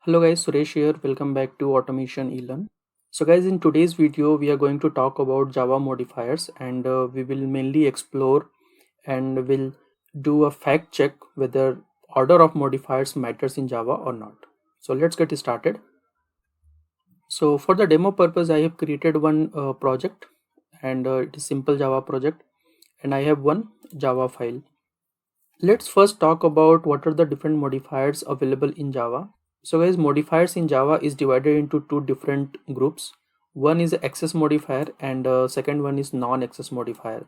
Hello guys, Suresh here. Welcome back to Automation eLearn. So guys, in today's video, we are going to talk about Java modifiers and we will mainly explore and will do a fact check whether order of modifiers matters in Java or not. So let's get started. So for the demo purpose, I have created one project and it is simple Java project and I have one Java file. Let's first talk about what are the different modifiers available in Java. So guys, modifiers in Java is divided into two different groups. One is access modifier and second one is non-access modifier.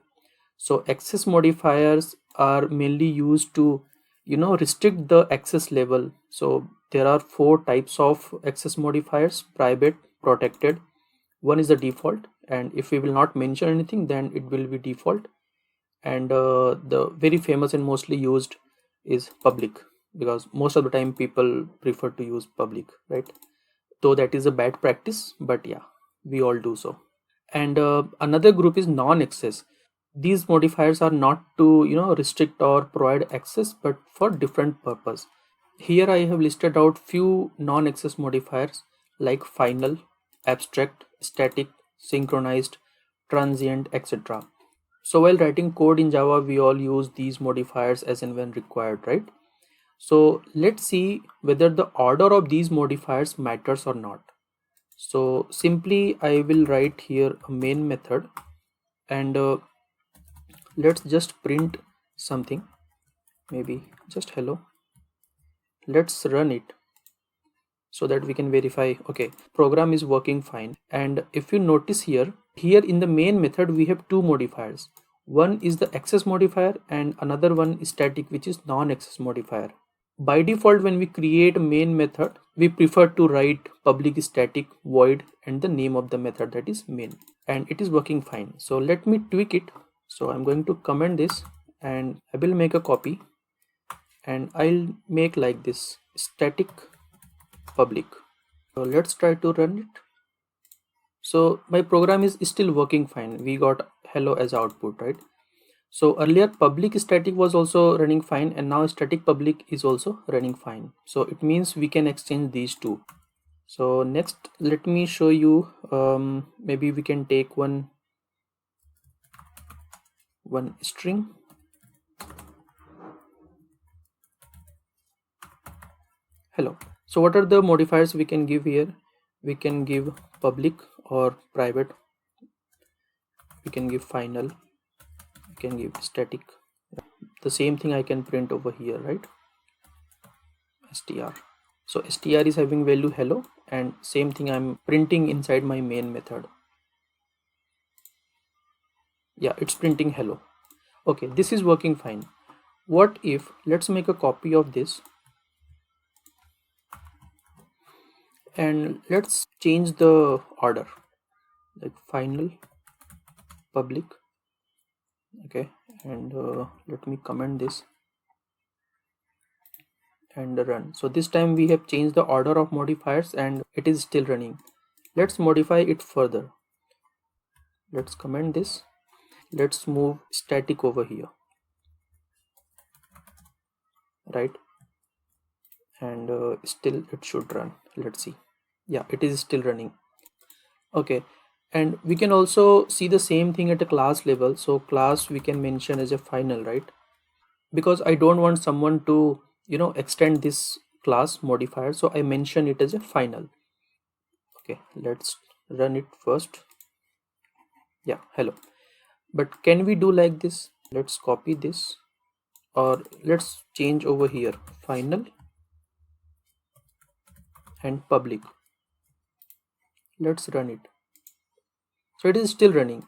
So access modifiers are mainly used to restrict the access level. So there are four types of access modifiers: private, protected. One is the default, and if we will not mention anything then it will be default. And the very famous and mostly used is public, because most of the time people prefer to use public, right? Though that is a bad practice, but yeah, we all do so. And another group is non-access. These modifiers are not to restrict or provide access, but for different purpose. Here I have listed out few non-access modifiers like final, abstract, static, synchronized, transient, etc. So while writing code in Java, we all use these modifiers as and when required, right? So let's see whether the order of these modifiers matters or not. So simply I will write here a main method and let's just print something, maybe just hello. Let's run it so that we can verify, okay, program is working fine. And if you notice here in the main method we have two modifiers. One is the access modifier and another one is static, which is non-access modifier. By default, when we create a main method, we prefer to write public static void and the name of the method, that is main, and it is working fine. So let me tweak it. So I'm going to comment this and I will make a copy and I'll make like this: static public. So let's try to run it. So my program is still working fine. We got hello as output, right? So earlier public static was also running fine and now static public is also running fine. So it means we can exchange these two. So next, let me show you, maybe we can take one string. Hello. So what are the modifiers we can give here? We can give public or private. We can give final. We can give static. The same thing I can print over here, right? str. So str is having value hello, and same thing I'm printing inside my main method. Yeah, it's printing hello. Okay, this is working fine. What if, let's make a copy of this and let's change the order, like final, public. Okay, and let me comment this and run. So this time we have changed the order of modifiers and it is still running. Let's modify it further. Let's comment this. Let's move static over here, right? And still it should run. Let's see. Yeah, it is still running. Okay, and we can also see the same thing at a class level. So class we can mention as a final, right? Because I don't want someone to extend this class modifier, so I mention it as a final. Okay, let's run it first. Yeah, hello. But can we do like this? Let's copy this, or let's change over here final and public. Let's run it. So it is still running.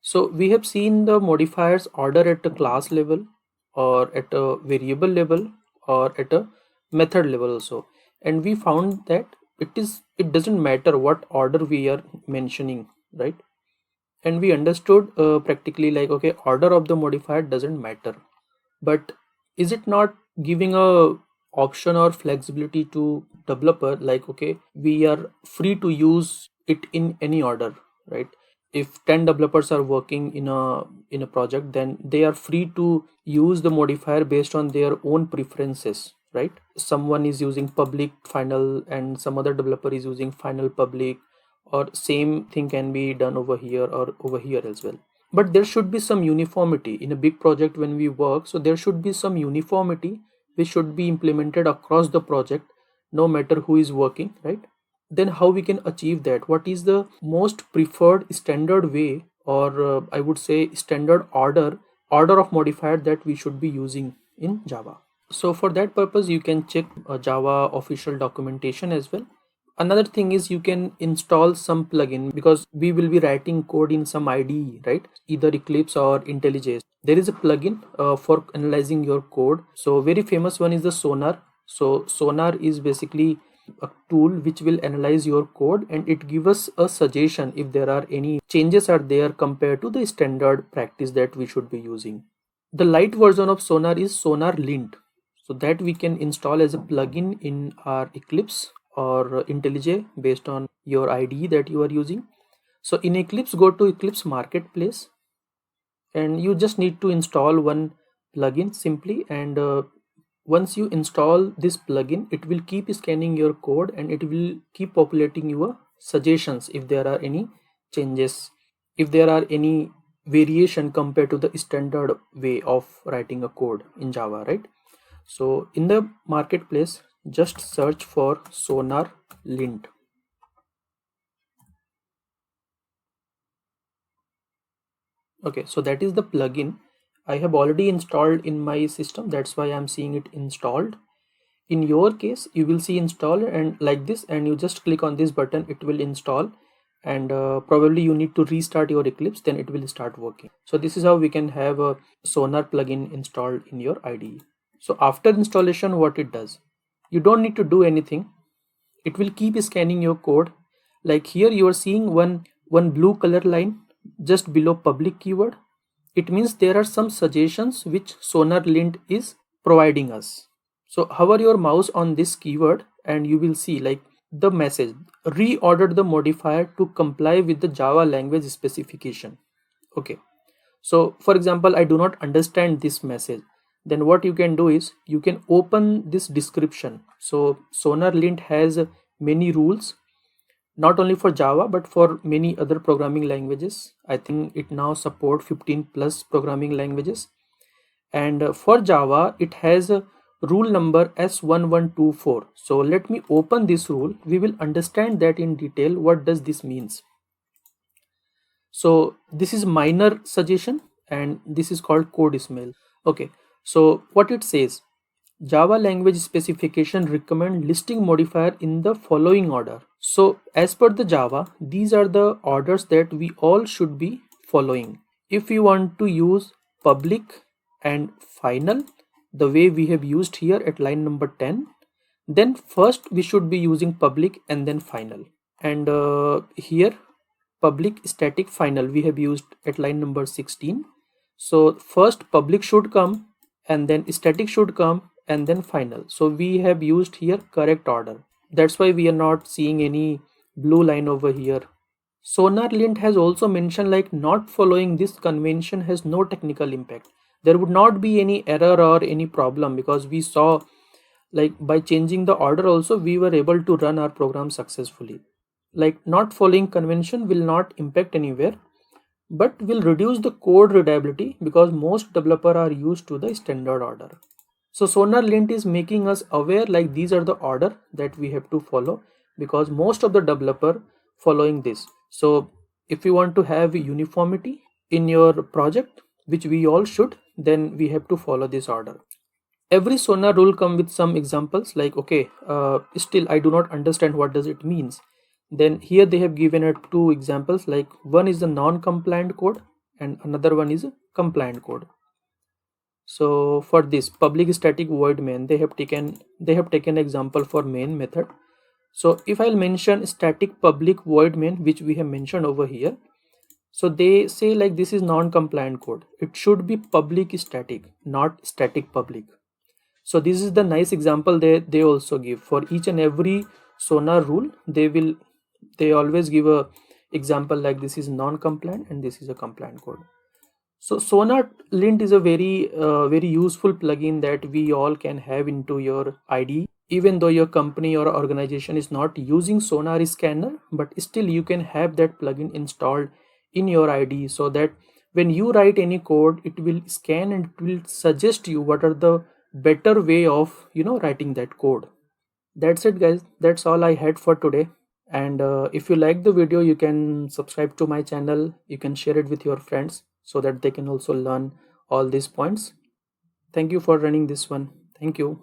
So we have seen the modifiers order at a class level or at a variable level or at a method level also, and we found that it doesn't matter what order we are mentioning, right? And we understood practically, like, okay, order of the modifier doesn't matter, but is it not giving a option or flexibility to developer, like, okay, we are free to use it in any order, right? If 10 developers are working in a project, then they are free to use the modifier based on their own preferences, right? Someone is using public final and some other developer is using final public, or same thing can be done over here or over here as well. But there should be some uniformity in a big project when we work. So there should be some uniformity which should be implemented across the project, no matter who is working, right? Then how we can achieve that? What is the most preferred standard way, or I would say standard order of modifier that we should be using in Java? So for that purpose you can check Java official documentation as well. Another thing is you can install some plugin, because we will be writing code in some IDE, right? Either Eclipse or IntelliJ. There is a plugin for analyzing your code. So very famous one is the Sonar. So Sonar is basically a tool which will analyze your code, and it gives us a suggestion if there are any changes are there compared to the standard practice that we should be using. The light version of Sonar is Sonar Lint. So that we can install as a plugin in our Eclipse or IntelliJ based on your IDE that you are using. So in Eclipse, go to Eclipse Marketplace, and you just need to install one plugin simply. And once you install this plugin, it will keep scanning your code and it will keep populating your suggestions if there are any changes, if there are any variation compared to the standard way of writing a code in Java, right? So in the marketplace, just search for Sonar Lint. Okay, so that is the plugin I have already installed in my system. That's why I'm seeing it installed. In your case, you will see install and like this, and you just click on this button, it will install, and probably you need to restart your Eclipse, then it will start working. So this is how we can have a Sonar plugin installed in your IDE. So after installation, what it does, you don't need to do anything. It will keep scanning your code. Like here you are seeing one blue color line just below public keyword. It means there are some suggestions which Sonar Lint is providing us. So hover your mouse on this keyword and you will see like the message, reorder the modifier to comply with the Java language specification. Okay, so for example, I do not understand this message. Then what you can do is you can open this description. So Sonar Lint has many rules, not only for Java but for many other programming languages. I think it now support 15 plus programming languages, and for Java it has a rule number S1124. So let me open this rule. We will understand that in detail. What does this means? So this is minor suggestion and this is called code smell. Okay, so what it says, Java language specification recommend listing modifier in the following order. So as per the Java, these are the orders that we all should be following. If you want to use public and final, the way we have used here at line number 10, then first we should be using public and then final. And here public static final we have used at line number 16. So first public should come and then static should come and then final. So we have used here correct order. That's why we are not seeing any blue line over here. Sonar Lint has also mentioned like not following this convention has no technical impact. There would not be any error or any problem, because we saw like by changing the order also we were able to run our program successfully. Like not following convention will not impact anywhere, but will reduce the code readability because most developers are used to the standard order. So Sonar Lint is making us aware like these are the order that we have to follow, because most of the developer following this. So if you want to have uniformity in your project, which we all should, then we have to follow this order. Every Sonar rule come with some examples like, okay, still I do not understand what does it means. Then here they have given two examples, like one is the non-compliant code and another one is a compliant code. So for this public static void main, they have taken example for main method. So if I'll mention static public void main, which we have mentioned over here, so they say like this is non-compliant code. It should be public static, not static public. So this is the nice example they also give for each and every Sonar rule. They always give a example like this is non-compliant and this is a compliant code. So Sonar Lint is a very useful plugin that we all can have into your IDE. Even though your company or organization is not using Sonar Scanner, but still you can have that plugin installed in your IDE, so that when you write any code, it will scan and it will suggest you what are the better way of writing that code. That's it, guys. That's all I had for today. And if you like the video, you can subscribe to my channel. You can share it with your friends so that they can also learn all these points. Thank you for running this one. Thank you.